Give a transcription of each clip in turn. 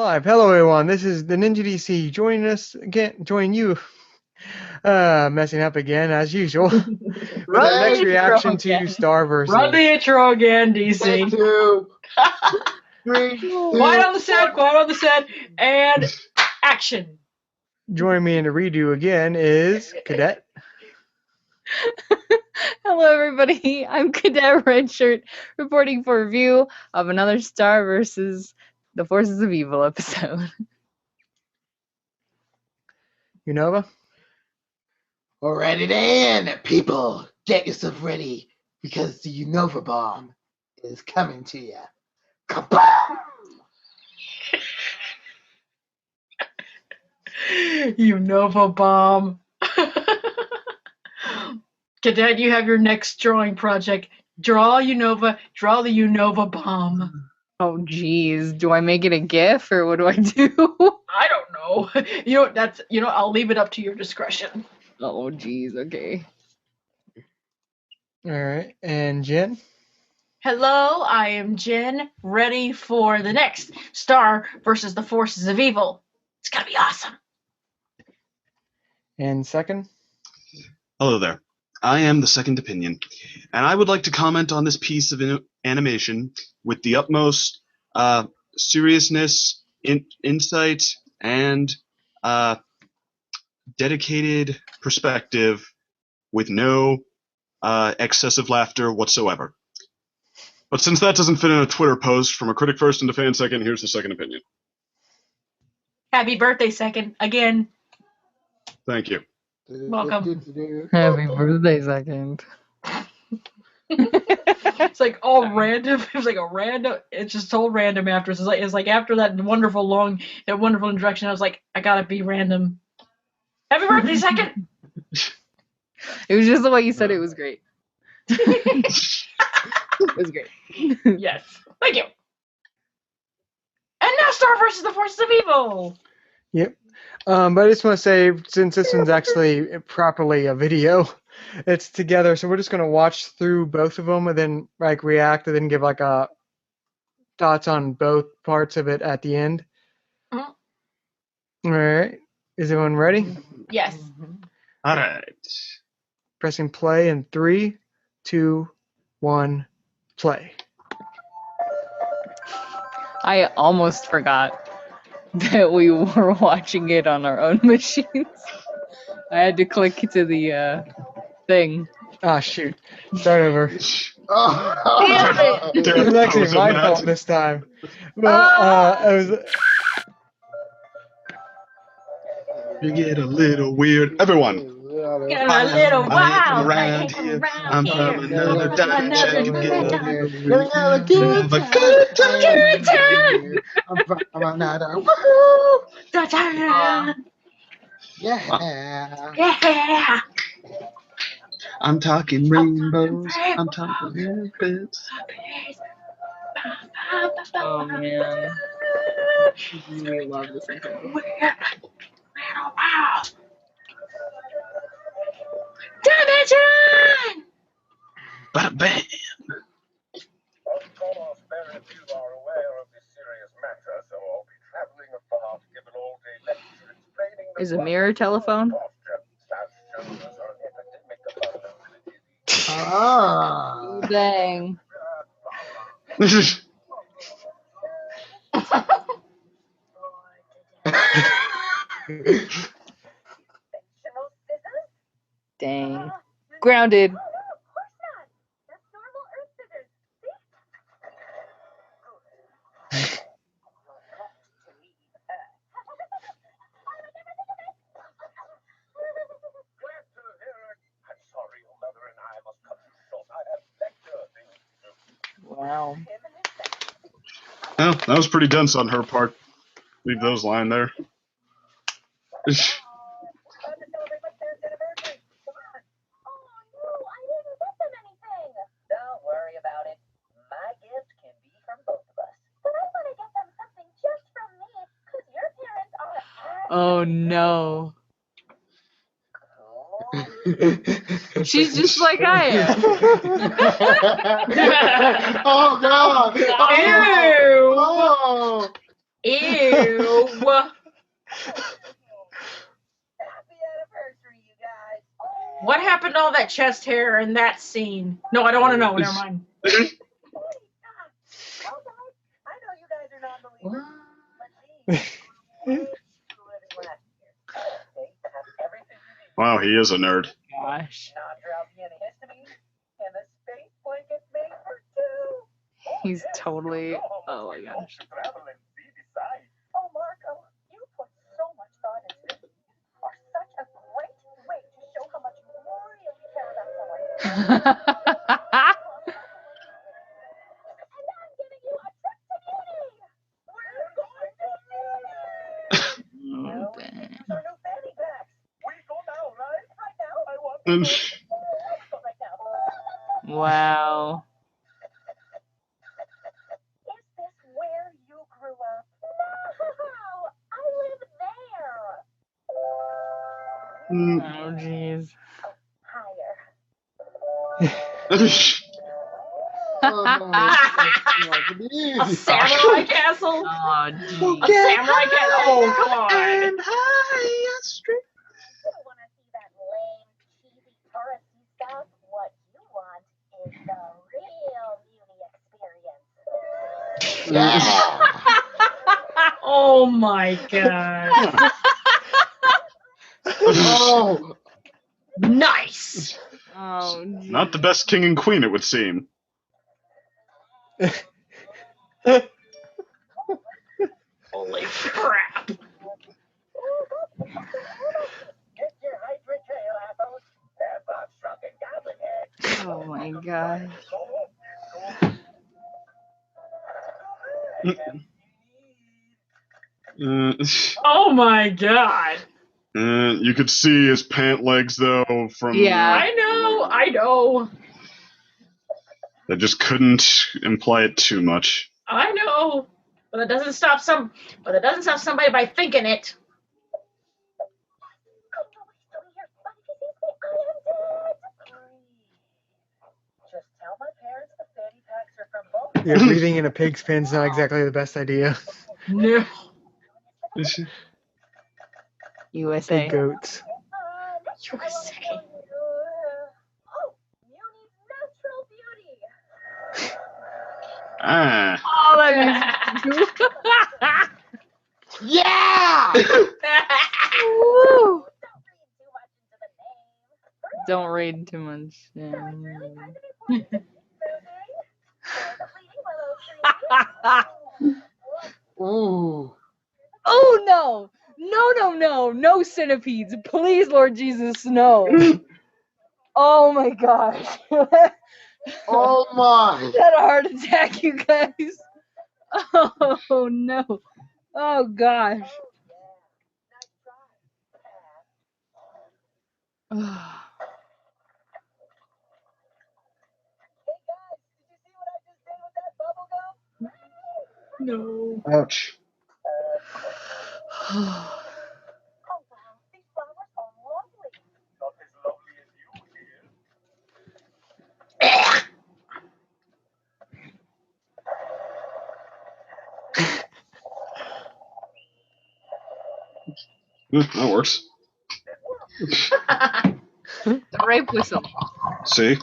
live. Hello, everyone. This is the Ninja DC. Joining us again. Join you. Messing up again as usual. With the next reaction to Star Versus. Run the intro again, DC. Take 2, 3. Quiet on the set, and action. Joining me in the redo again is Cadet. Hello, everybody. I'm Cadet Redshirt, reporting for review of another Star versus the Forces of Evil episode. Unova. Alrighty then, people, get yourself ready because the Unova bomb is coming to you. Kabam! Unova bomb. Cadet, you have your next drawing project. Draw Unova. Draw the Unova bomb. Oh, geez. Do I make it a GIF or what do I do? I don't know. I'll leave it up to your discretion. Oh, geez. Okay. All right, and Jen. Hello, I am Jenn, ready for the next Star versus the Forces of Evil. It's gonna be awesome. And second. Hello there. I am the Second Opinion, and I would like to comment on this piece of animation with the utmost seriousness, insight, and dedicated perspective with no excessive laughter whatsoever. But since that doesn't fit in a Twitter post from a critic first and a fan second, here's the Second Opinion. Happy birthday, Second, again. Thank you. Welcome. Happy birthday, Second. It's like all random. It was like a random. It's just so random after. It's like after that wonderful introduction. I was like, I gotta be random. Happy birthday, Second. It was just the way you said it was great. It was great. Yes. Thank you. And now Star versus the Forces of Evil. Yep. But I just want to say, since this one's actually properly a video, it's together, so we're just going to watch through both of them and then like react and then give like a thoughts on both parts of it at the end. Mhm. All right. Is everyone ready? Yes. All right. Pressing play in 3, 2, 1, play. I almost forgot that we were watching it on our own machines. I had to click to the thing. Ah, shoot. Start over. Oh. It was actually my fault this time. Well, it was. You get a little weird. Everyone. Get a little I wild. ain't around here. I'm from another dimension. You get a Good time. I'm another. Woohoo! Yeah. Yeah. I'm talking rainbows. I'm talking haircuts. Oh, man. I really love this intro. Wow. Dimension! Bada bam. Is a mirror telephone? Ah. Dang. Dang. Grounded. Wow. Well, that was pretty dense on her part. Leave those lying there. Oh no. She's just like I am. Oh God! Ew! Oh. Ew. What happened to all that chest hair in that scene? No, I don't want to know. Never mind. Wow, he is a nerd. Gosh. He's totally. Oh my gosh. Oh, dang. Wow. Mm. Oh, jeez. A samurai castle? Oh, geez. A samurai castle? Oh, come on. Yeah. Oh my god. Oh. Nice. Oh, geez. Not the best king and queen, it would seem. Holy crap. Oh my gosh. Oh my god. You could see his pant legs, though, from... Yeah. I know. They just couldn't imply it too much. I know. But it doesn't stop somebody by thinking it. Yeah, breathing in a pig's pen's not exactly the best idea. No. USA. Big goats. USA. Ah. Oh, that is. Yeah. Woo. Don't read too much. Yeah. Ooh. Oh no! No centipedes! Please, Lord Jesus, no! Oh my gosh! Oh my. Had a heart attack, you guys! Oh no! Oh gosh! No. Ouch. That works. The rape whistle. See?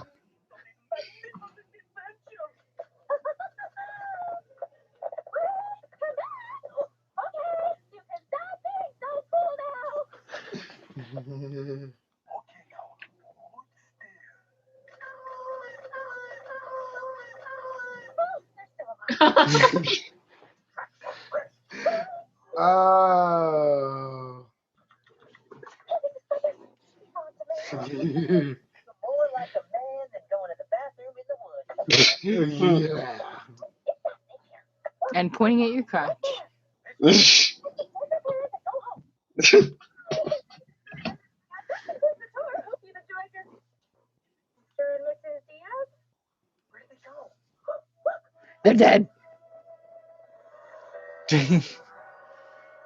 Oh. Yeah. And pointing at your crotch. They're dead.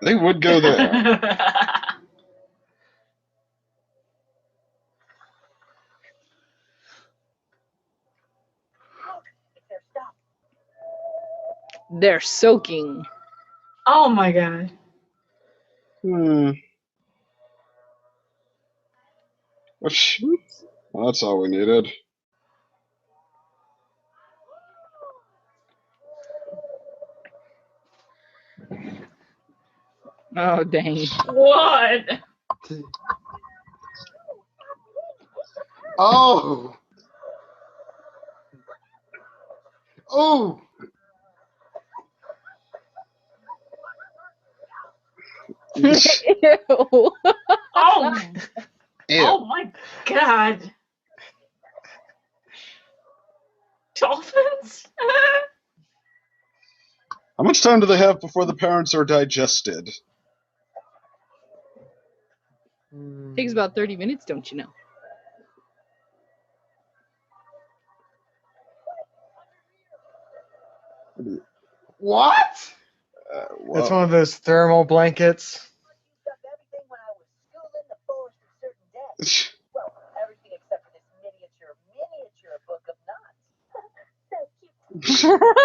They would go there. They're soaking. Oh my god. Well, that's all we needed. Oh, dang. What? Oh! Oh! Ew. Oh, Ew. oh my god. Dolphins? How much time do they have before the parents are digested? Takes about 30 minutes, don't you know? What? That's one of those thermal blankets. Well, everything except for this miniature book of knots. So cute.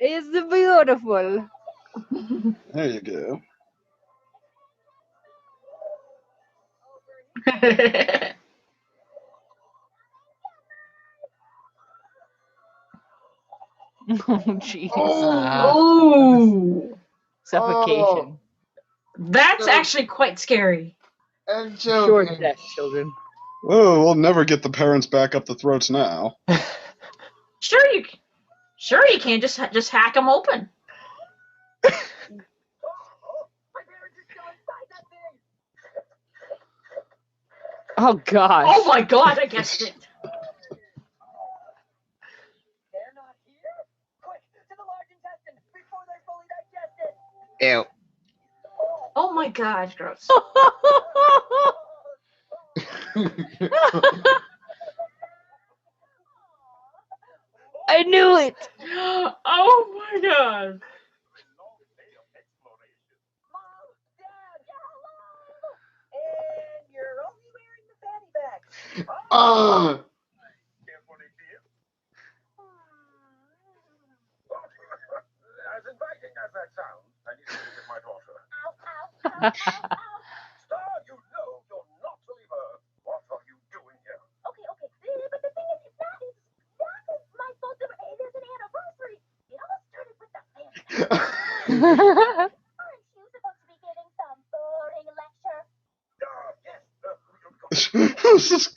It's beautiful. There you go. Oh, jeez. Ooh. Suffocation. That's actually quite scary. And Short joking. death, children. Oh, we'll never get the parents back up the throats now. Sure you can just hack them open. Oh, gosh. Oh my god, I guessed it. They're not here? Quick, to the large intestine before they're fully digested. Ew. Oh my god, gross. I knew it. Oh my god. Mom, Dad, hello! And you're only wearing the fanny pack. Ah! As inviting as that sounds, I need to visit my daughter. Ow, ow, Star, you know you're not to leave Earth. What are you doing here? Okay, but the thing is, it's not my fault. It is an anniversary. It all started with the fanny pack. Aren't you supposed to be giving some boring lecture? Yes.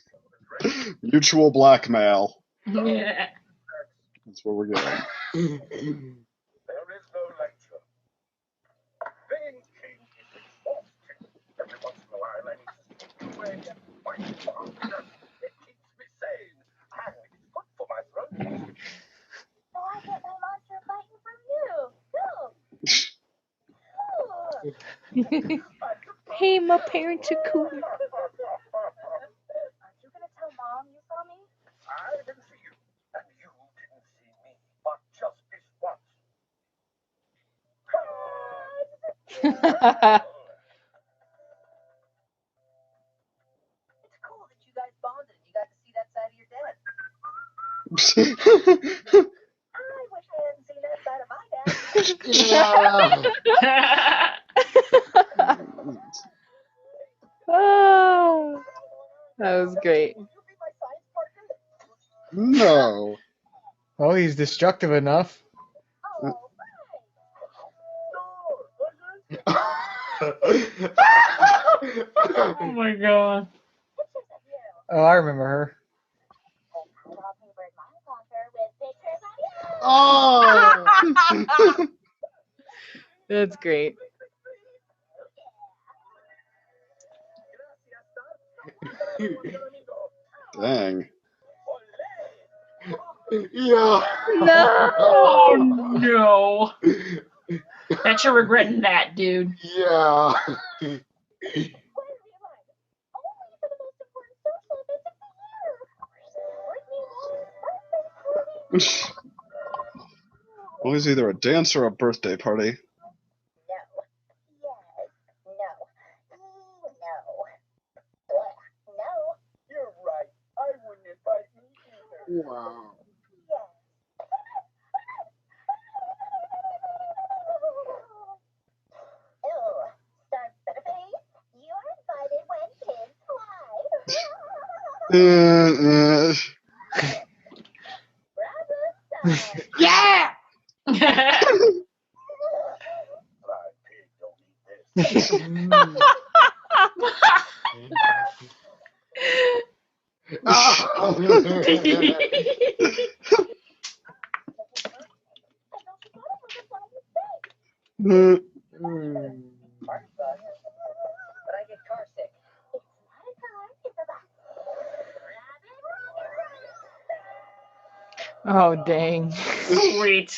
Mutual blackmail. Yeah. That's where we're going. There is no lecture. Being king is exhausting. Every once in a while, I need to slip away and fight for hunger. It keeps me sane, and it's good for my throat. So I get my monster fighting from you. Hey, my parents are cool. Aren't you gonna tell Mom you saw me? I didn't see you, and you didn't see me, but just this once. It's cool that you guys bonded and you got to see that side of your dad. I wish I hadn't seen that side of my dad. Yeah. Oh, that was great. Will you be my science partner? No. Well, he's destructive enough. Oh, Oh my god. pictures of you. Oh, I remember her. And wallpapered my locker with pictures of you. Oh! That's great. Dang. Yeah. Oh no. Bet you're regretting that, dude. Yeah. What do you like? Only for the most important social events of the year. Well, he's either a dance or a birthday party. No. Yes. No. No. Ugh, no. You're right. I Wow. Oh, Star Butterface, you are invited when kids fly. Bravo, Star. Yeah! Fly pig, don't eat this. Oh. But I get car sick. It's not a car, it's a bus. Oh, dang. Sweet.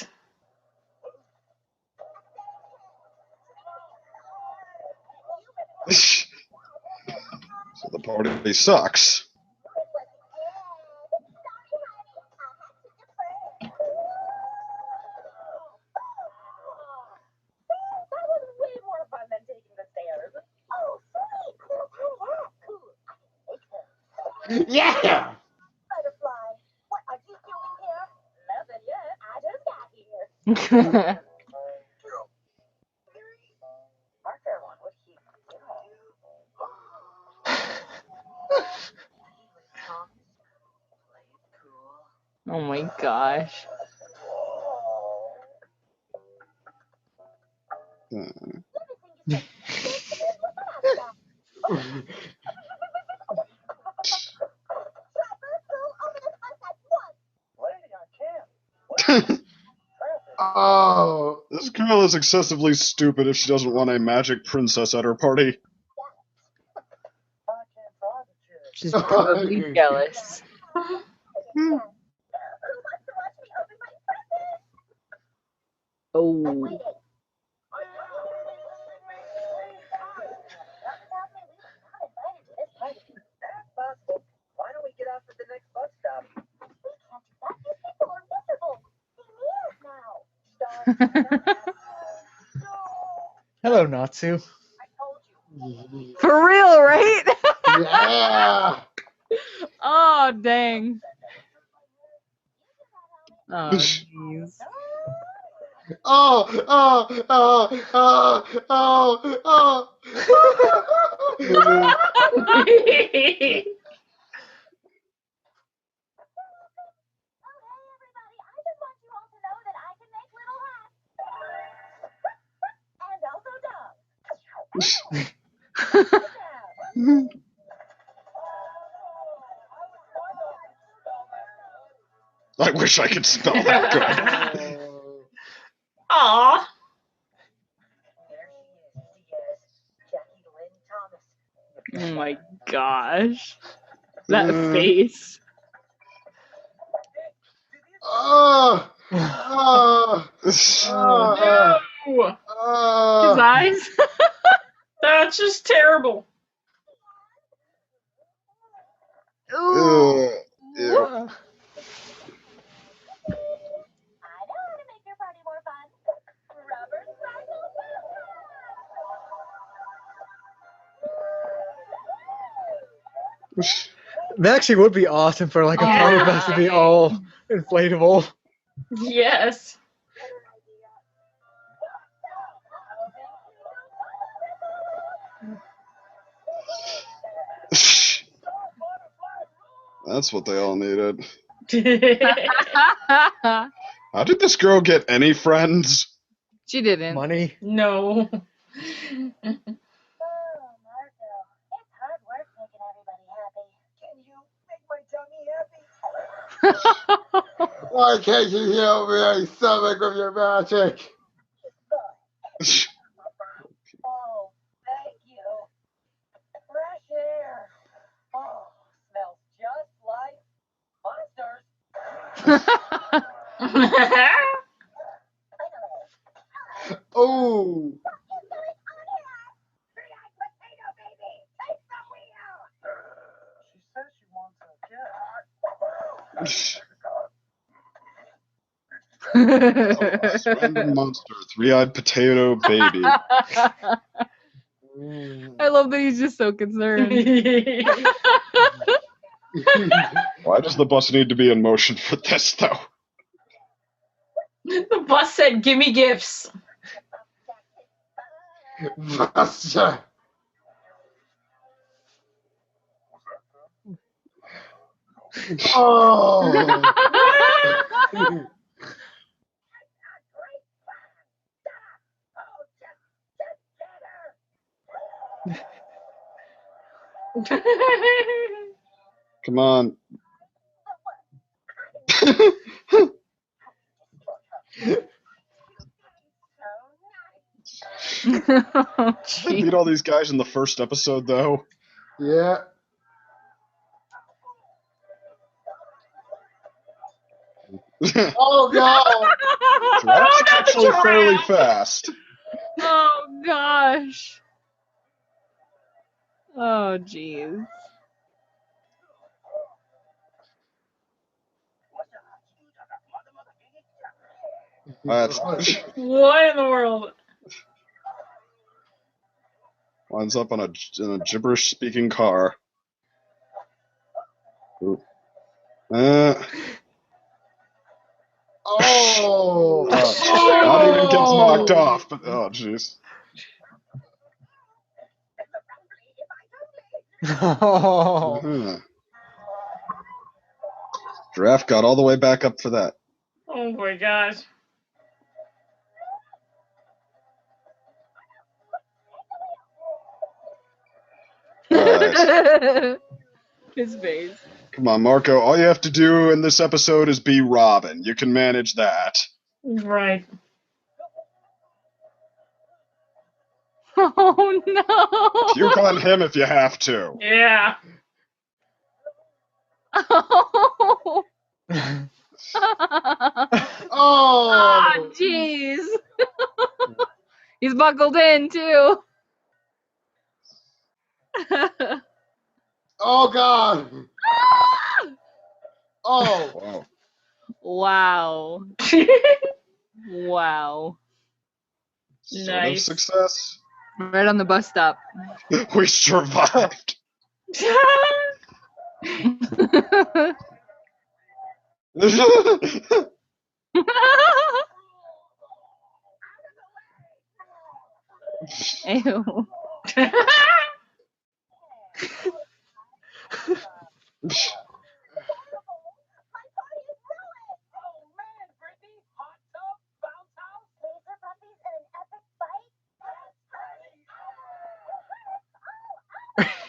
So the party sucks. That was way more fun than taking the stairs. Oh, sweet! Cool. Yeah! Butterfly, what are you doing here? Nothing yet. I just got here. Our fair one was cute. Oh my gosh. Oh. This girl is excessively stupid if she doesn't want a magic princess at her party. She's probably jealous. Oh. Why don't we get off at the next bus stop? We can't do that. These people are miserable. They need us now. Hello, Natsu. For real, right? Yeah! Oh, dang. Oh, jeez. Oh, oh, oh, oh, oh, oh. Everybody, I just want you all to know that I can make little hats. And also dogs. I wish I could spell that good. Aw. Oh my gosh. That face. Oh, oh, oh, No. His oh. eyes. That's just terrible. Ew. I know how to make your party more fun. Rubber sparkles. That actually would be awesome for like a party bus to be all inflatable. Yes. That's what they all needed. How did this girl get any friends? She didn't. Money. No. Oh, Marco, it's hard work making everybody happy. Can you make my tummy happy? Why can't you heal my stomach with your magic? Oh, thank you. Fresh air. Oh, smells just like monsters. Oh. She says she wants a cat. Random monster, three-eyed potato baby. I love that he's just so concerned. Why does the bus need to be in motion for this, though? The bus said, "Gimme gifts." Buster. Oh. Come on. Oh, They gee. beat all these guys in the first episode, though. Yeah. Oh no. Giraffe's not the actually fairly giraffe. fast. Oh gosh. Oh jeez. That's What in the world? winds up in a gibberish-speaking car. Ooh. Oh. Not even gets knocked off, but oh jeez. Oh. Uh-huh. Giraffe got all the way back up for that. Oh my gosh. Alright. His face. Come on, Marco. All you have to do in this episode is be Robin. You can manage that. Right. Oh no. Puke on him if you have to. Yeah. Oh. Oh. Jeez. He's buckled in too. Oh God. Oh. Wow. Wow. Wow. Sort of Nice. success. Right on the bus stop. We survived. Ew.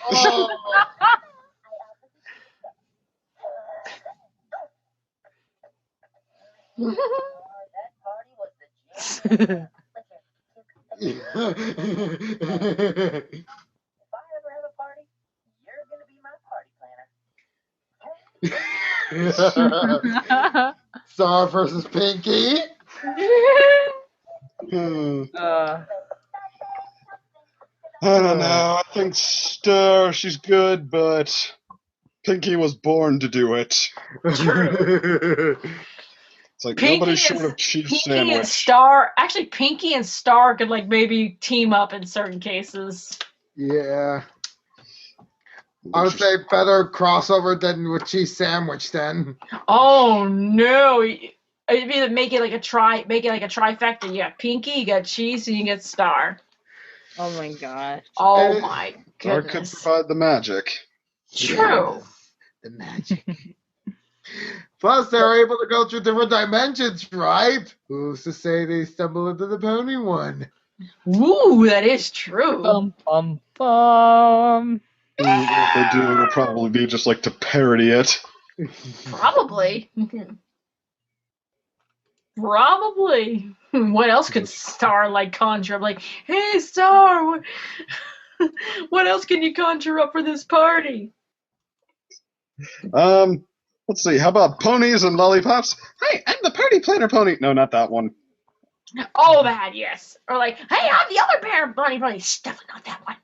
Oh. Star versus Pinky. Hmm. uh, I don't know. I think Star, she's good, but Pinky was born to do it. It's like nobody short of cheese Pinky and sandwich. Star. Actually, Pinky and Star could like maybe team up in certain cases. Yeah. I would say better crossover than with cheese sandwich then. Oh no! It'd be make it like a trifecta. You got Pinky, you got Cheese, and you get Star. oh my gosh. Oh And- my Star could goodness! provide the magic. True. The magic. Plus, they're able to go through different dimensions, right? Who's to say they stumble into the pony one? Ooh, that is true. Bum bum bum. What they do will probably be just like to parody it. Probably. Probably. What else could Star like conjure up? Like, hey Star, what else can you conjure up for this party? Let's see. How about ponies and lollipops? Hey, I'm the party planner pony. No, not that one. Oh, that yes. Or like, hey, I'm the other bear bunny pony. Definitely not that one.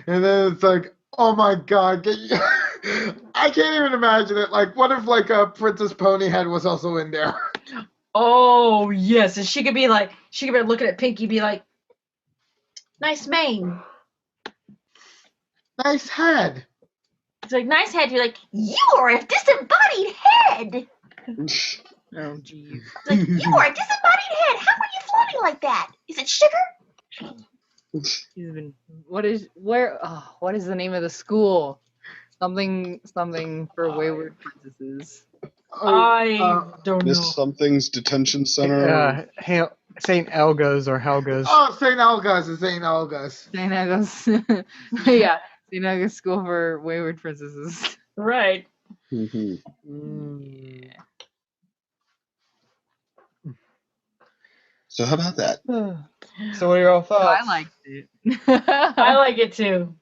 And then it's like, oh my God, I can't even imagine it. Like, what if like a Princess Ponyhead was also in there? Oh yes, and she could be looking at Pinky, be like, nice mane. Nice head. It's like, nice head. You're like, you're a disembodied head. Oh, geez. It's like, you are a disembodied head. How are you floating like that? Is it sugar? What is the name of the school? Something for wayward princesses. I don't know. Miss Something's detention center. St. Elga's or Helga's. Oh, St. Olga's is St. Olga's. St. Agnes. Yeah, St. Agnes School for Wayward Princesses. Right. Mhm. Mm. So how about that? So what are your all thoughts? I liked it. I like it too.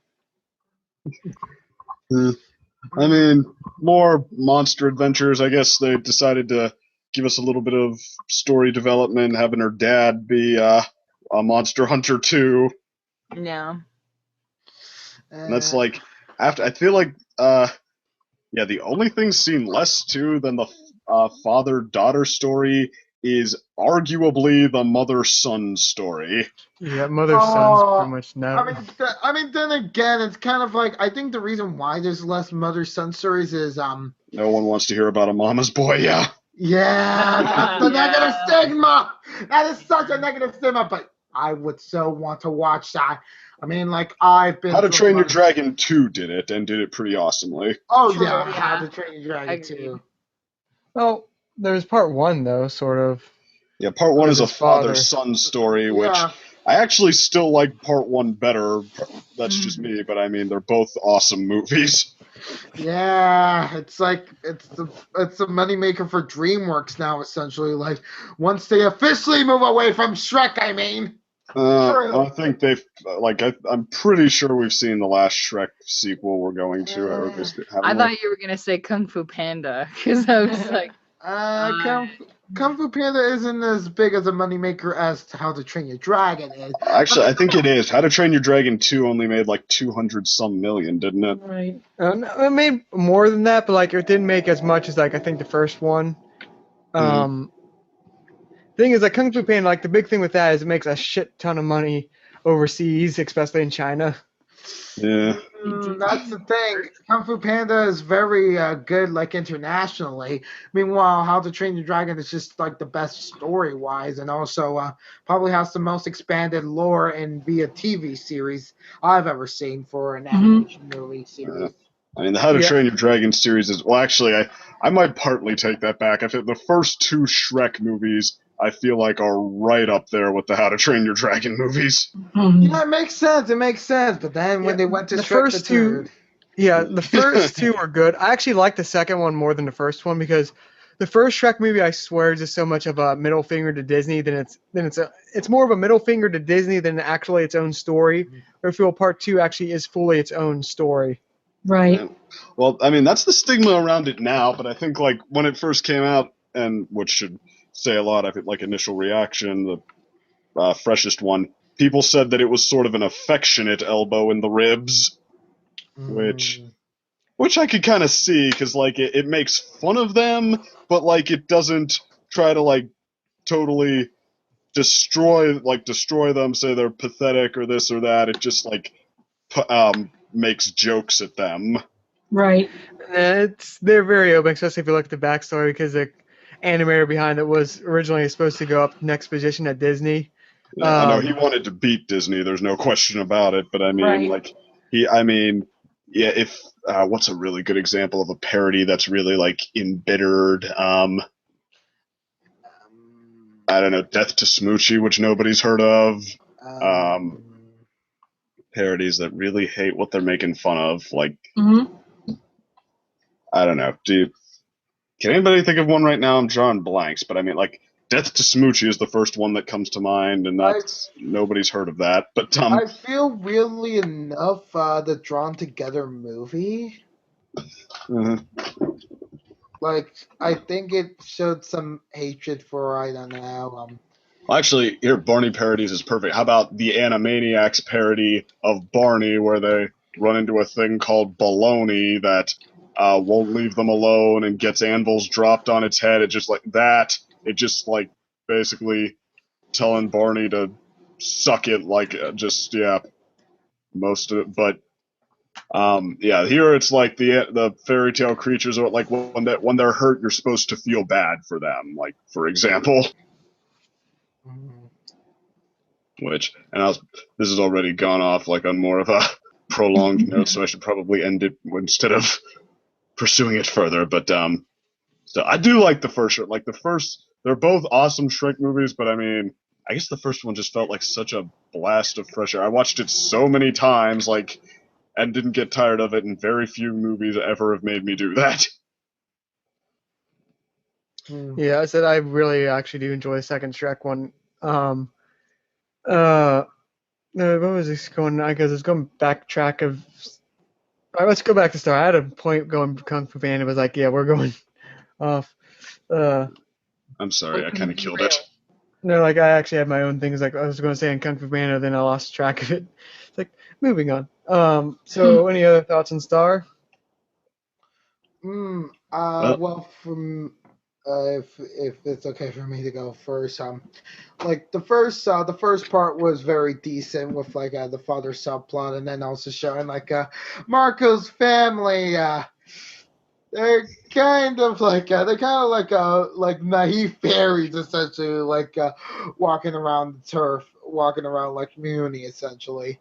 I mean, more monster adventures. I guess they decided to give us a little bit of story development, having her dad be a monster hunter too. No. And that's like after I feel like the only thing seen less too than the father-daughter story is arguably the mother-son story. Yeah, mother son's pretty much no. I mean, then again, it's kind of like I think the reason why there's less mother-son stories is No one wants to hear about a mama's boy. Yeah. Yeah, that's the negative stigma. That is such a negative stigma, but I would so want to watch that. I mean, like, I've been... How to Train Your Dragon 2 did it, and did it pretty awesomely. Oh, True, yeah, yeah. How to Train Your Dragon 2. Well, there's part 1 though, sort of. Yeah, part 1 is a his father. father-son story, which Yeah. I actually still like part 1 better. That's just me, but I mean, they're both awesome movies. Yeah, it's like it's the moneymaker for DreamWorks now, essentially. Like, once they officially move away from Shrek, I mean. True. I think they've I'm pretty sure we've seen the last Shrek sequel we're going to. Or at least I thought you were gonna say Kung Fu Panda, because I was like, Kung Fu Panda isn't as big as a moneymaker as How to Train Your Dragon is. Actually, I think it is. How to Train Your Dragon 2 only made like 200-some million, didn't it? Right. No, it made more than that, but like it didn't make as much as like I think the first one. Thing is, like Kung Fu Panda, like the big thing with that is it makes a shit ton of money overseas, especially in China. Yeah. That's the thing. Kung Fu Panda is very good, like, internationally. Meanwhile, How to Train Your Dragon is just, like, the best story-wise, and also probably has the most expanded lore and via TV series I've ever seen for an animation movie series. I mean, the How to Train Your Dragon series is... Well, actually, I might partly take that back. I think the first 2 Shrek movies, I feel like, are right up there with the How to Train Your Dragon movies. Yeah, it makes sense. It makes sense. But then when they went to the Shrek first the Third... the first 2 are good. I actually like the second one more than the first one because the first Shrek movie, I swear, is just so much of a middle finger to Disney. It's more of a middle finger to Disney than actually its own story. Or I feel part 2 actually is fully its own story. Right. Yeah. Well, I mean, that's the stigma around it now, but I think, like, when it first came out, and which should say a lot, I think, like, initial reaction, the freshest one, people said that it was sort of an affectionate elbow in the ribs, which I could kind of see, because, like, it makes fun of them, but, like, it doesn't try to, like, totally destroy them, say they're pathetic or this or that. It just, like, makes jokes at them. Right. They're very open, especially if you look at the backstory, because the animator behind it was originally supposed to go up next position at Disney. Yeah, I know he wanted to beat Disney. There's no question about it. But I mean, Right. if what's a really good example of a parody that's really like embittered? I don't know, Death to Smoochie, which nobody's heard of. Parodies that really hate what they're making fun of. Like, I don't know. Can anybody think of one right now? I'm drawing blanks, but I mean, like, Death to Smoochie is the first one that comes to mind, and nobody's heard of that. But I feel, weirdly enough, the Drawn Together movie, like, I think it showed some hatred for, I don't know. Well, actually, here, Barney parodies is perfect. How about the Animaniacs parody of Barney, where they run into a thing called baloney that won't leave them alone and gets anvils dropped on its head? It just like that. It just like basically telling Barney to suck it, like most of it. But Yeah, here it's like the fairy tale creatures are like when they're hurt, you're supposed to feel bad for them. Like for example, this has already gone off like on more of a prolonged note, so I should probably end it instead of pursuing it further. But so I do like the first. Like the first, they're both awesome Shrek movies, but I mean, I guess the first one just felt like such a blast of fresh air. I watched it so many times, like, and didn't get tired of it, and very few movies ever have made me do that. Yeah, I said I really actually do enjoy the second Shrek one. No, what was this going? I guess it's going backtrack of. All right, let's go back to start. I had a point going Kung Fu Panda. It was like, yeah, we're going off. I'm sorry, I kind of killed it. No, like I actually had my own things. Like I was going to say in Kung Fu Panda, then I lost track of it. It's like moving on. So any other thoughts on Star? Well, from if it's okay for me to go first, like the first part was very decent with like the father subplot, and then also showing like Marco's family. They're kind of like like naive fairies essentially, like walking around the turf, walking around like Muni essentially.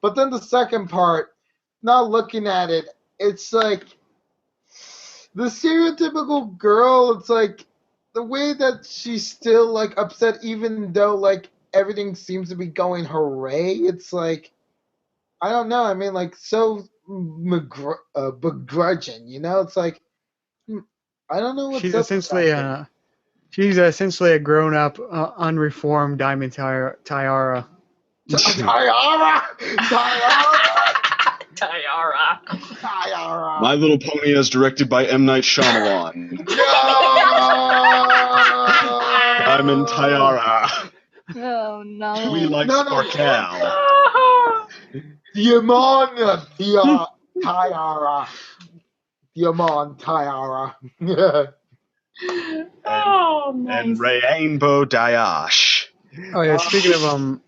But then the second part, now looking at it, it's like the stereotypical girl. It's like the way that she's still like upset, even though like everything seems to be going her way. It's like I don't know. I mean, like so begrudging. You know, it's like I don't know what's She's up essentially with that. she's essentially a grown-up, unreformed Diamond Tiara. Tiara. My Little Pony is directed by M. Night Shyamalan. Diamond Tiara. Oh no. We like No. Sparkle. Diamond Tiara. Diamond Tiara. Oh, nice. And Rainbow Dayash. Oh yeah, speaking of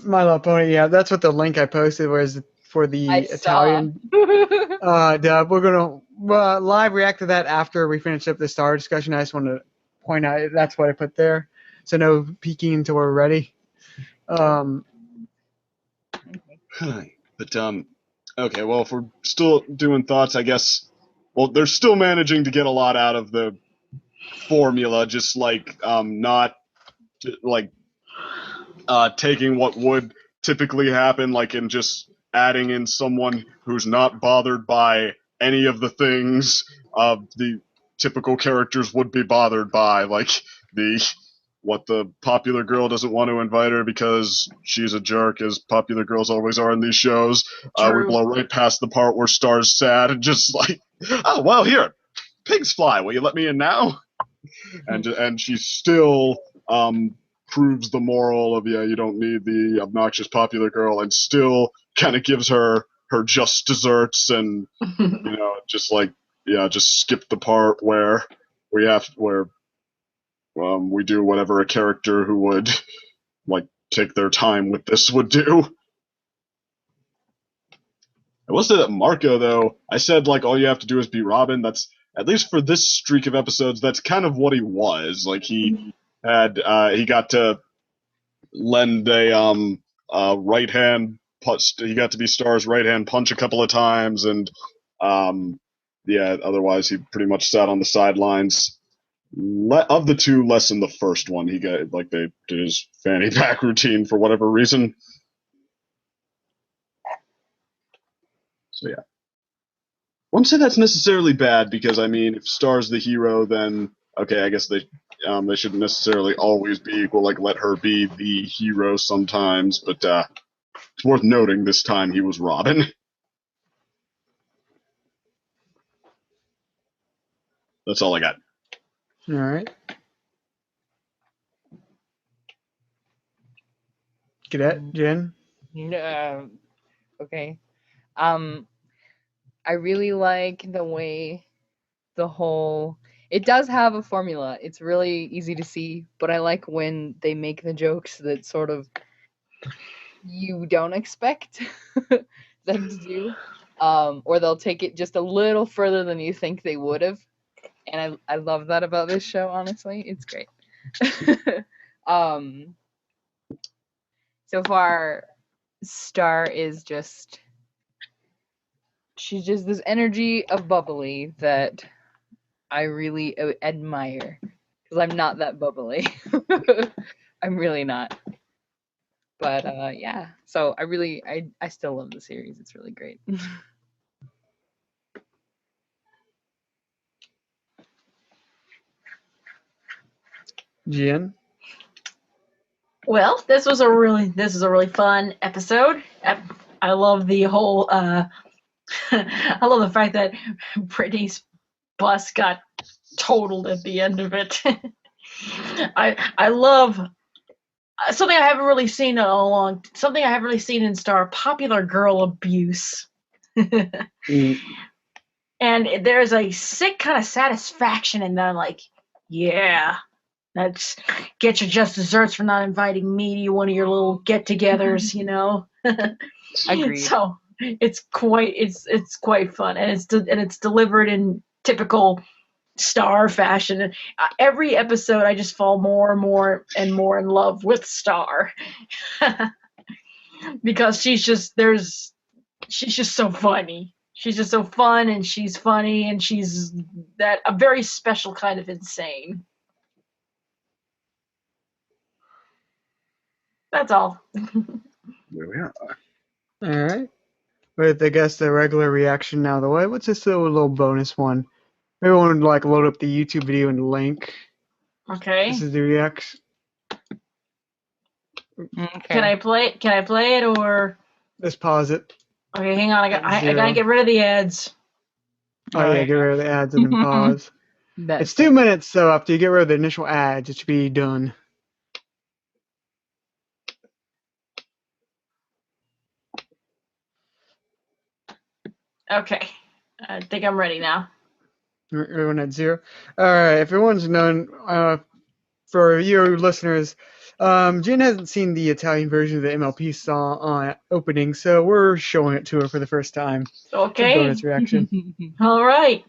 My Little Pony, yeah, that's what the link I posted was for the I Italian dub. We're gonna live react to that after we finish up the Star discussion. I just want to point out that's what I put there, so no peeking until we're ready. But okay, well, if we're still doing thoughts, I guess. Well, they're still managing to get a lot out of the formula, just like not like taking what would typically happen, like in just adding in someone who's not bothered by any of the things the typical characters would be bothered by, like what the popular girl doesn't want to invite her because she's a jerk, as popular girls always are in these shows. We blow right past the part where Star's sad and just like, oh, well, here, pigs fly. Will you let me in now? And she still proves the moral of, yeah, you don't need the obnoxious popular girl, and still kind of gives her just desserts, and just like, yeah, just skip the part where we do whatever a character who would like take their time with this would do. I will say that Marco, though, I said like all you have to do is be Robin. That's, at least for this streak of episodes, that's kind of what he was. Like he got to lend a right hand punch. He got to be Star's right hand punch a couple of times, and yeah, otherwise he pretty much sat on the sidelines. Of the two, less in the first one. He got, like, they did his fanny pack routine for whatever reason. So yeah, I wouldn't say that's necessarily bad, because I mean, if Star's the hero, then okay, I guess they shouldn't necessarily always be equal. Like, let her be the hero sometimes, but it's worth noting this time he was Robin. That's all I got. All right. Cadet, Jen? Okay. I really like the way it does have a formula. It's really easy to see, but I like when they make the jokes that sort of you don't expect them to do. or they'll take it just a little further than you think they would have. And I love that about this show, honestly. It's great. So far, Star is just, she's just this energy of bubbly that I really admire, because I'm not that bubbly. I'm really not. But yeah, so I still love the series. It's really great. Jen? Well, this is a really fun episode. I love the whole I love the fact that Brittany's bus got totaled at the end of it. I love something I haven't really seen in Star, popular girl abuse. And there's a sick kind of satisfaction in that. I'm like, yeah, that's get your just desserts for not inviting me to one of your little get-togethers, you know. Agreed. So it's quite fun, and it's delivered in typical Star fashion. And every episode, I just fall more and more and more in love with Star because she's just so funny. She's just so fun, and she's funny, and she's a very special kind of insane. That's all. There we are. All right. With, I guess, the regular reaction now the way, what's this little bonus one? Everyone would like load up the YouTube video and link. Okay. This is the reaction. Okay. Can I play it or? Let's pause it. Okay, hang on. I gotta get rid of the ads. Oh yeah, get rid of the ads and then pause. That's It's 2 minutes, so after you get rid of the initial ads, it should be done. Okay, I think I'm ready now. Everyone at 0. All right, if everyone's known, for you listeners, Jen hasn't seen the Italian version of the MLP song opening, so we're showing it to her for the first time. Okay. Bonus reaction. All right.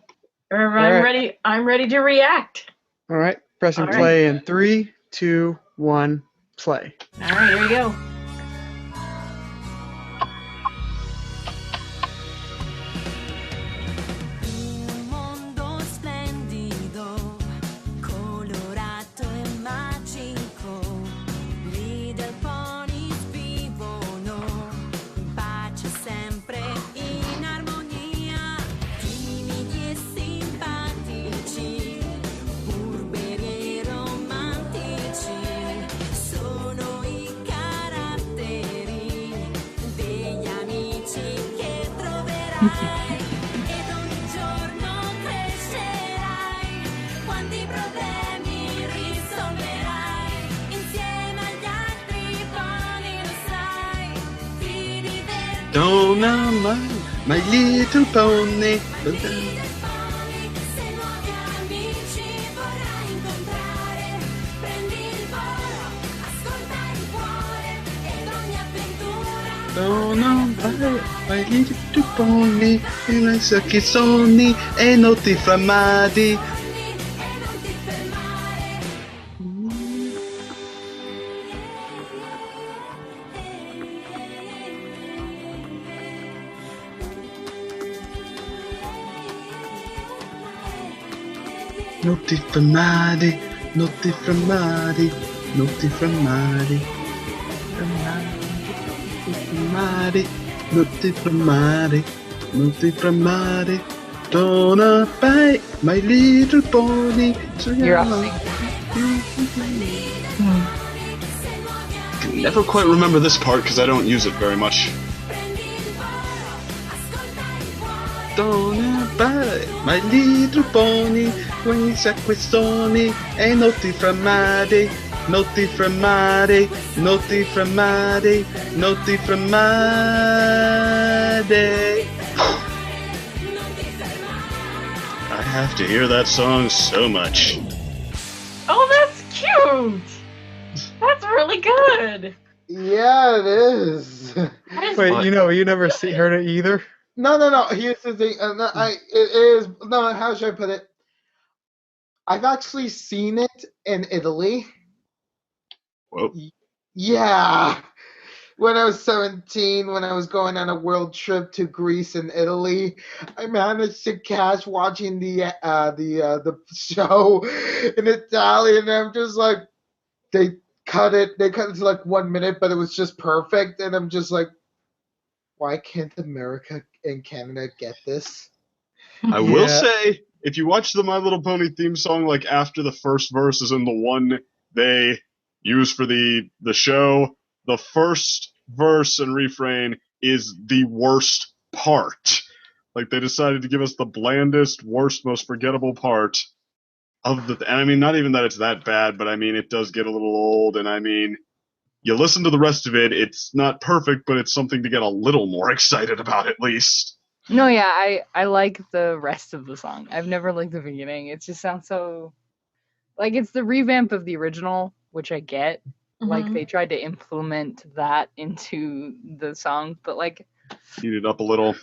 I'm right. ready. I'm ready to react. All right, pressing All right. play in 3, 2, 1, play. All right, here we go. Un mondo splendido, colorato e magico, lì del ponis vivono, in pace sempre in armonia, timidi e simpatici, burberi e romantici, sono i caratteri degli amici che troverai. Ed ogni giorno crescerai, quanti problemi risolverai, insieme agli altri pony lo sai, ti divertirai. Don't know my little pony. Del pony, se nuovi amici vorrai incontrare, prendi il volo, ascolta il cuore, ed ogni avventura Don't know my little pony. E non so chi sono e non ti fermati. e non ti fermare. Non ti fermare, non ti fermare, non ti fermare. Non ti fermare, non ti fermare. Don't bite my little pony. You're off. Can never quite remember this part because I don't use it very much. Don't bite my little pony when it's a questone e non ti fermare, non ti fermare, non ti fermare, non ti fermare. I have to hear that song so much. Oh, that's cute. That's really good. Yeah, it is. That is- Wait, you never heard it either? No. Here's the thing. It is no. How should I put it? I've actually seen it in Italy. Whoa. Yeah. When I was 17, when I was going on a world trip to Greece and Italy, I managed to catch watching the show in Italian. And I'm just like, they cut it to like 1 minute, but it was just perfect. And I'm just like, why can't America and Canada get this? I will Yeah. say, if you watch the My Little Pony theme song, like after the first verse is in the one they use for the show, the first verse and refrain is the worst part. Like they decided to give us the blandest, worst, most forgettable part of the. And I mean, not even that it's that bad, but I mean, it does get a little old. And I mean, you listen to the rest of it, it's not perfect, but it's something to get a little more excited about at least. No, yeah, I like the rest of the song. I've never liked the beginning. It just sounds so like it's the revamp of the original, which I get. Like they tried to implement that into the song, but like, Heat it up a little.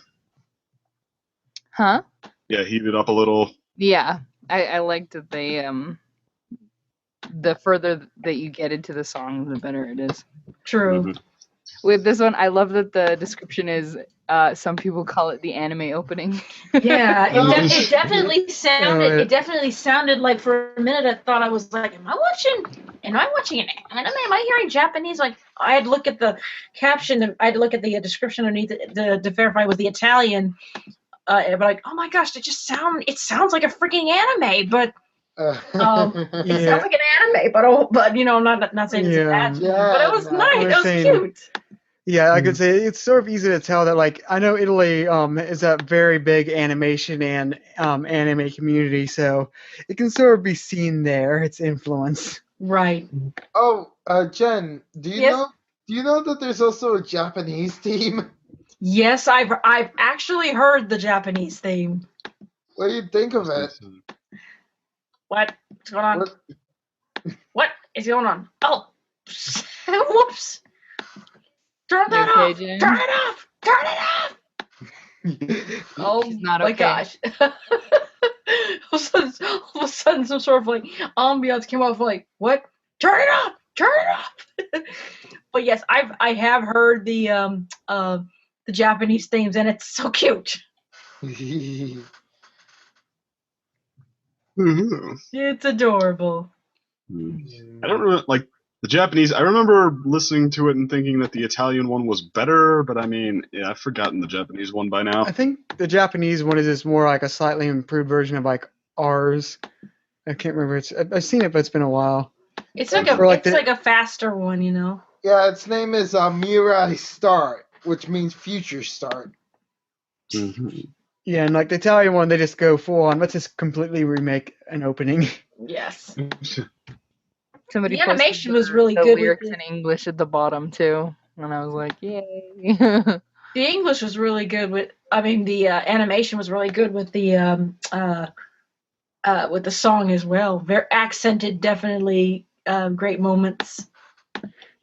huh? Yeah, heat it up a little. Yeah, I like that they the further that you get into the song, the better it is. True. Mhm. With this one, I love that the description is some people call it the anime opening. Yeah, it definitely sounded. Yeah. It definitely sounded like for a minute I thought I was like, am I watching an anime? Am I hearing Japanese? Like I had to look at the caption. I had to look at the description underneath to verify it was the Italian. But like, oh my gosh, it sounds like a freaking anime, but it sounds Yeah. like an anime, but you know, I'm not saying it's bad, Yeah, but it was no. nice. I It was was saying- cute. Yeah, I could say it's sort of easy to tell that, like, I know Italy is a very big animation and anime community, so it can sort of be seen there, its influence. Right. Oh, Jen, do you Yes? know that there's also a Japanese team? Yes, I've actually heard the Japanese theme. What do you think of it? What's going on? What- What is going on? Oh, whoops! Turn that You okay, off! Jen? Turn it off! Turn it off! Oh She's not my okay. gosh! all of a sudden, some sort of like ambiance came off. Like, what? Turn it off! Turn it off! But yes, I have heard the Japanese themes, and it's so cute. Mhm. It's adorable. I don't remember, like, the Japanese, I remember listening to it and thinking that the Italian one was better, but I mean, yeah, I've forgotten the Japanese one by now. I think the Japanese one is just more like a slightly improved version of like ours. I can't remember. I've seen it, but it's been a while. It's like Or like a faster one, you know. Yeah, its name is Mirai Start, which means future start. Mhm. Yeah, and like the Italian one, they just go full on. Let's just completely remake an opening. Yes. Somebody The posted animation was really the good with lyrics the- in English at the bottom too, and I was like, yay! The English was really good with. I mean, the animation was really good with the song as well. Very accented, definitely great moments.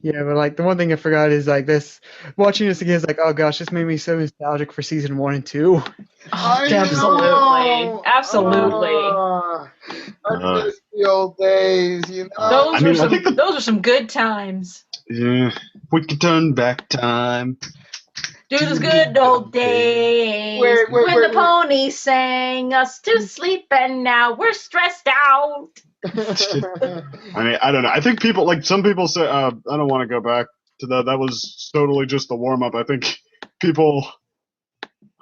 Yeah, but like the one thing I forgot is like this. Watching this again is like, oh gosh, this made me so nostalgic for season 1 and 2. Oh, I absolutely, know! absolutely. I miss the old days, you know. Those I mean, are I think those are some good times. Yeah, we could turn back time. Do those good old days Wait, when the ponies sang us to sleep, and now we're stressed out. I mean, I don't know. I think people, like, some people say, I don't want to go back to that. That was totally just the warm up. I think people,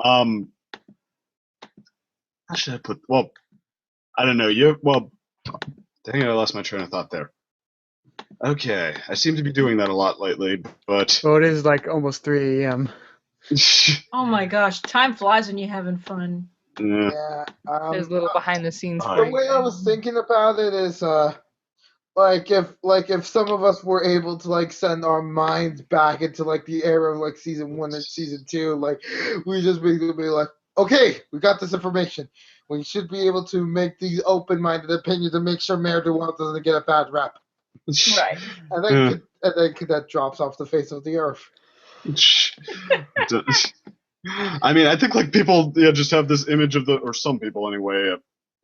how should I put, well, I don't know. Dang it, I lost my train of thought there. Okay, I seem to be doing that a lot lately, but Well, it is like almost 3 a.m. Oh my gosh, time flies when you're having fun. yeah. Yeah. There's a little behind the scenes. The The for you way I guys. was thinking about it is, like if some of us were able to like send our minds back into like the era of like season 1 and season 2, like we just be like, okay, we got this information. We should be able to make these open-minded opinions and make sure Mayor DeWalt doesn't get a bad rap. Right. And then that drops off the face of the earth. I mean, I think like people just have this image of or some people anyway,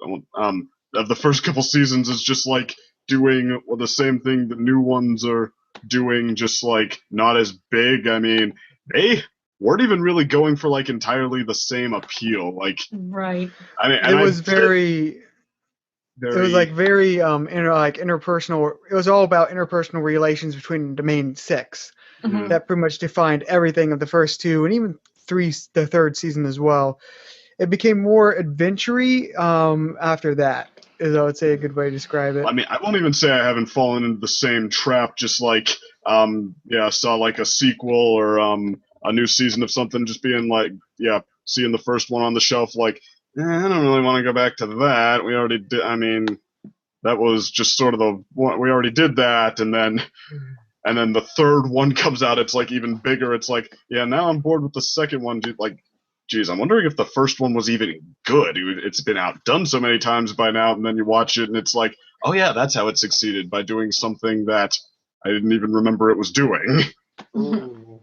of the first couple seasons is just like doing the same thing the new ones are doing, just like not as big. I mean, they weren't even really going for like entirely the same appeal. Like, Right. I mean, It and was very. It was like very interpersonal. It was all about interpersonal relations between the main six. Mhm. That pretty much defined everything of the first two and even the third season as well. It became more adventure-y after that. Is I would say a good way to describe it. I mean, I won't even say I haven't fallen into the same trap. Just like, I saw like a sequel or a new season of something, just being like, seeing the first one on the shelf, like, I don't really want to go back to that. We already did. I mean, that was just sort of the one we already did that, and then the third one comes out. It's like even bigger. It's like, now I'm bored with the second one. Dude, like, geez, I'm wondering if the first one was even good. It's been outdone so many times by now, and then you watch it, and it's like, oh yeah, that's how it succeeded, by doing something that I didn't even remember it was doing. Ooh.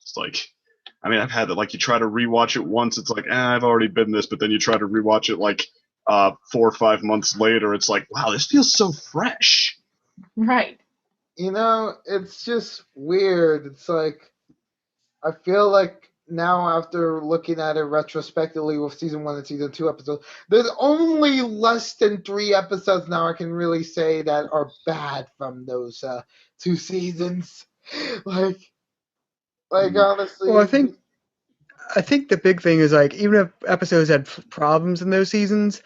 It's like, I mean, I've had that. Like, you try to rewatch it once, it's like, I've already been this, but then you try to rewatch it like 4 or 5 months later, it's like, wow, this feels so fresh. Right. You know, it's just weird. It's like, I feel like now after looking at it retrospectively with season 1 and season 2 episodes, there's only less than 3 episodes now I can really say that are bad from those 2 seasons. Like honestly. Well, I think the big thing is like even if episodes had problems in those seasons,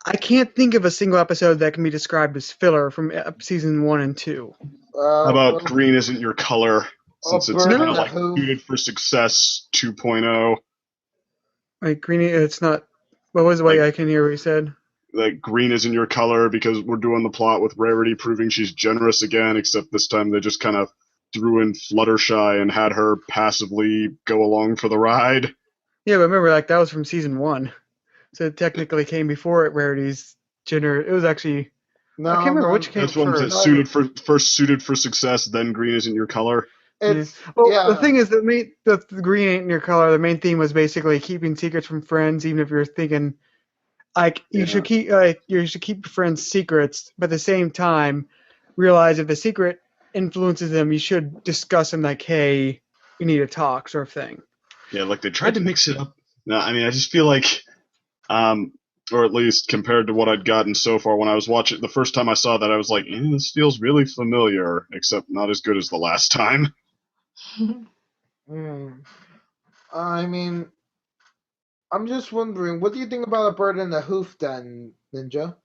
I can't think of a single episode that can be described as filler from season 1 and 2. How about Green Isn't Your Color, since it's Bird kind in of the like Hoof. Suited for Success 2.0. Like Green, it's not. What was the way Like- I can hear what you said? Like, green isn't your color, because we're doing the plot with Rarity proving she's generous again, except this time they just kind of threw in Fluttershy and had her passively go along for the ride. Yeah, but remember, like that was from season 1, so it technically came before Rarity's gender. It was actually No, I can't remember which came That's one first. Suited for Success, then Green Isn't Your Color. It's Well, the thing is, the green ain't in your color. The main theme was basically keeping secrets from friends, even if you're thinking like you should keep your friends' secrets, but at the same time, realize if the secret influences them, you should discuss them. Like, hey, you need to talk, sort of thing. Yeah, like they tried to mix it up. No, I mean, I just feel like, or at least compared to what I'd gotten so far when I was watching the first time I saw that, I was like, this feels really familiar, except not as good as the last time. I mean, I'm just wondering, what do you think about A Bird in the Hoof then, Ninja?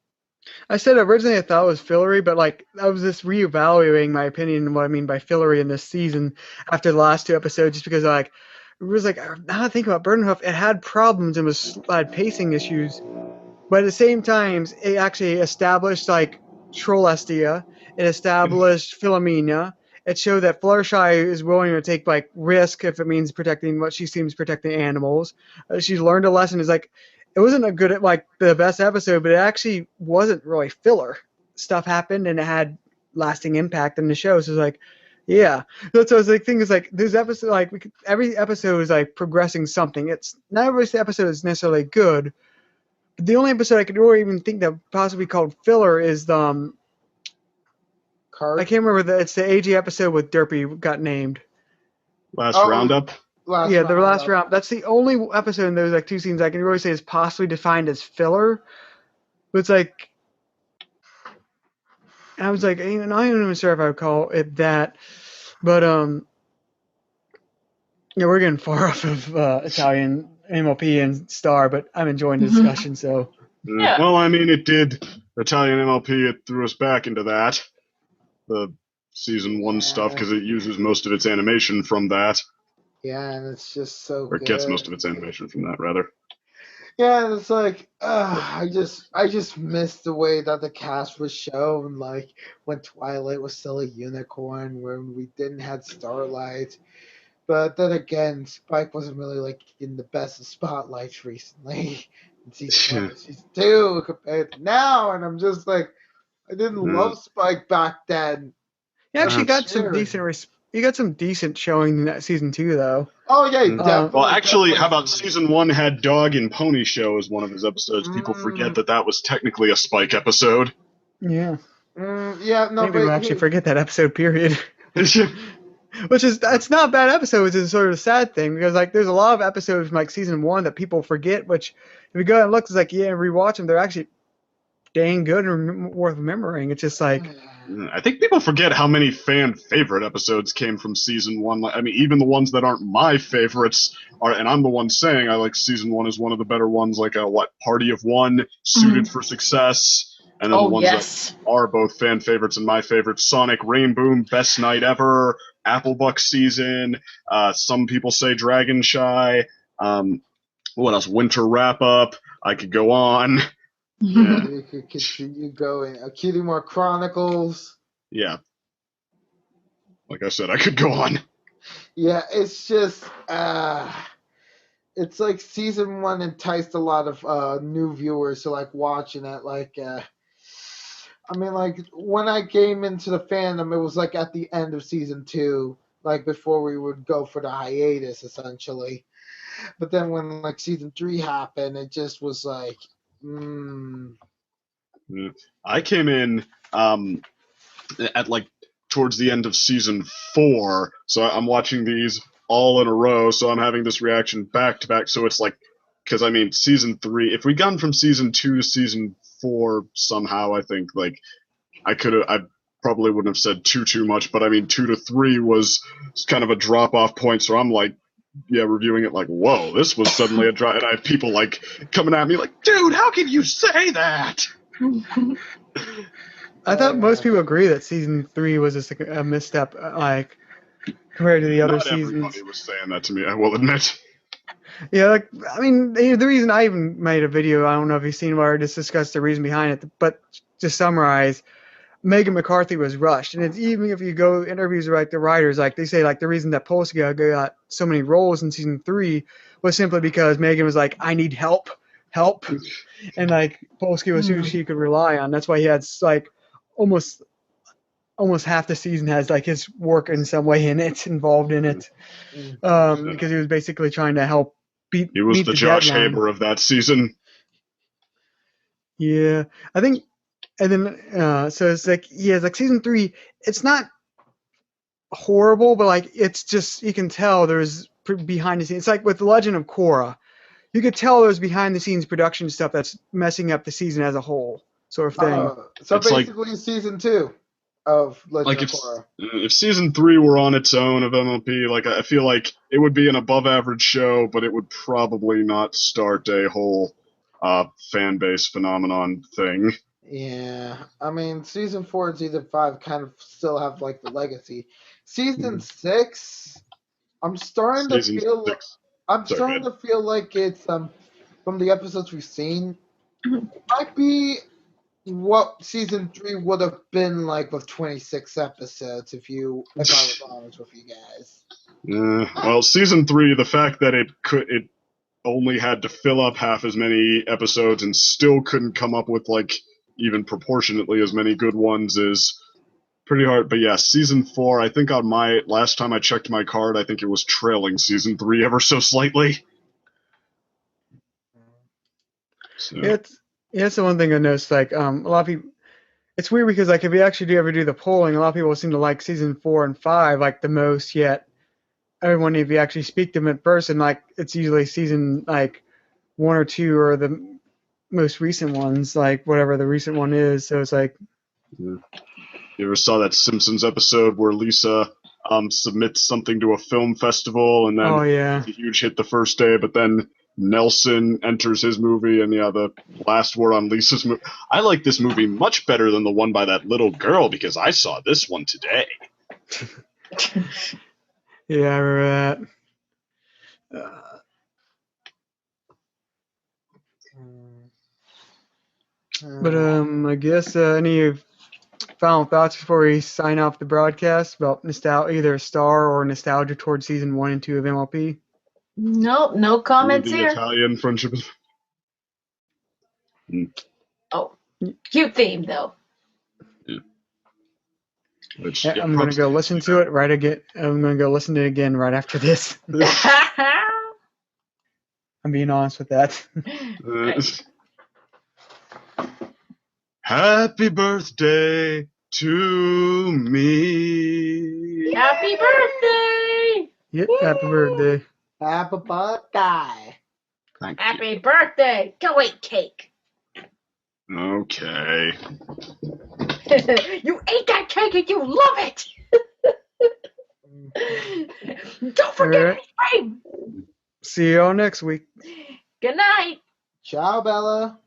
I said originally I thought it was fillery, but like I was just reevaluating my opinion and what I mean by fillery in this season after the last 2 episodes, just because like it was like now I think about Burdenhoof, it had problems and had pacing issues, but at the same time it actually established like Trollestia, it established Philomena. It showed that Fluttershy is willing to take like risk if it means protecting what she seems protecting animals. She's learned a lesson. It's like it wasn't a good like the best episode, but it actually wasn't really filler. Stuff happened and it had lasting impact in the show. So it's like, yeah, that's what I was like. Thing is like this episode, like every episode is like progressing something. It's not every episode is necessarily good. But the only episode I could really even think that possibly called filler is the I can't remember it's the AG episode with Derpy got named. Last Roundup. The last round. That's the only episode in those like 2 scenes I can really say is possibly defined as filler. But it's like, I was like, I'm not even sure if I would call it that. But we're getting far off of Italian MLP and Star, but I'm enjoying the discussion. So. Yeah. Well, I mean, it did. Italian MLP, it threw us back into that. The season 1 stuff, because it uses most of its animation from that. Yeah, and it's just so Or good. gets most of its animation from that, rather. Yeah, and it's like, I just missed the way that the cast was shown, like when Twilight was still a unicorn, when we didn't have Starlight. But then again, Spike wasn't really like in the best of spotlights recently in season 1 and season 2 compared to now, and I'm just like, I didn't love Spike back then. He actually got some decent you got some decent showing in that season 2 though. Oh yeah, Mm. definitely. Well, actually, how definitely about some- season 1 had Dog and Pony Show as one of his episodes? People forget Mm. that was technically a Spike episode. Yeah, Yeah, no, maybe we'll but actually forget that episode. Period. Yeah. Which is it's not a bad episode, which is sort of a sad thing because like there's a lot of episodes from like season 1 that people forget. Which if you go and look, it's like and rewatch them, they're actually dang good and worth remembering. It's just like I think people forget how many fan favorite episodes came from season 1. I mean, even the ones that aren't my favorites are, and I'm the one saying I like season 1 is one of the better ones. Like Party of One, Suited for Success. And then the Oh ones yes. that are both fan favorites and my favorites, Sonic Rain Boom, Best Night Ever, Applebuck Season, some people say Dragon Shy, what else? Winter Wrap Up, I could go on. Yeah. you could continue going. Cutie More Chronicles. Yeah. Like I said, I could go on. Yeah, it's just it's like season 1 enticed a lot of new viewers to like watching it. Like I mean, like when I came into the fandom, it was like at the end of season 2, like before we would go for the hiatus, essentially. But then when like season 3 happened, it just was like, I came in at like towards the end of season 4, so I'm watching these all in a row, so I'm having this reaction back to back. So it's like, because I mean, season 3, if we'd gone from season 2 to season 4 somehow, I think like I probably wouldn't have said too much, but I mean 2 to 3 was kind of a drop off point, so I'm like, yeah, reviewing it like, whoa, this was suddenly a drop, and I have people like coming at me like, dude, how can you say that? I thought most people agree that season 3 was just like a misstep, like compared to the other Not seasons. everybody was saying that to me, I will admit. Yeah, like I mean, the reason I even made a video, I don't know if you've seen where I just discussed the reason behind it, but to summarize, Megan McCarthy was rushed, and it's even if you go interviews with like the writers, like they say like the reason that Polska got so many roles in season 3 was simply because Megan was like, I need help, and like Polsky was who she could rely on. That's why he had like almost half the season has like his work in some way in it, involved in it, because he was basically trying to help beat. He was meet the the Josh deadline. Haber of that season. Yeah, I think, and then so it's like like season 3. It's not horrible, but like it's just you can tell there's behind the scenes. It's like with the Legend of Korra, you could tell there's behind the scenes production stuff that's messing up the season as a whole, sort of thing. So It's like- basically, season 2 of Legend Like of Korra. if season 3 were on its own of MLP, like I feel like it would be an above average show, but it would probably not start a whole fan base phenomenon thing. Yeah, I mean, season 4 and season 5 kind of still have like the legacy. Season 6, I'm starting to Season feel. 6. I'm Sorry, starting go to feel like it's from the episodes we've seen, might be what season 3 would have been like with 26 episodes if I was honest with you guys. Well, season 3, the fact that it only had to fill up half as many episodes and still couldn't come up with like even proportionately as many good ones is pretty hard. But yeah, season 4, I think on my last time I checked my card, I think it was trailing season 3 ever so slightly. So, It's the one thing I noticed. Like a lot of people, it's weird because like if you actually ever do the polling, a lot of people seem to like season 4 and 5 like the most. Yet everyone, if you actually speak to them in person, like it's usually season like 1 or 2 or the most recent ones, like whatever the recent one is. So it's like, you ever saw that Simpsons episode where Lisa submits something to a film festival and then oh yeah, it's a huge hit the first day, but then Nelson enters his movie, and yeah, the last word on Lisa's movie. I like this movie much better than the one by that little girl because I saw this one today. yeah, I remember that. But I guess any final thoughts before we sign off the broadcast about either Star or nostalgia towards season 1 and 2 of MLP? Nope, no comments the here. Italian friendship is. Oh, cute theme though. Which, Yeah, yeah, I'm gonna props go to listen to it right again. I'm gonna go listen to it again right after this. I'm being honest with that. Nice. Happy birthday to me. Happy birthday! Yep, happy birthday. Happy birthday. Thank Happy birthday! Go eat cake. you. Okay. You ate that cake and you love it. Don't forget Alright. ice cream. See y'all next week. Good night. Ciao, Bella.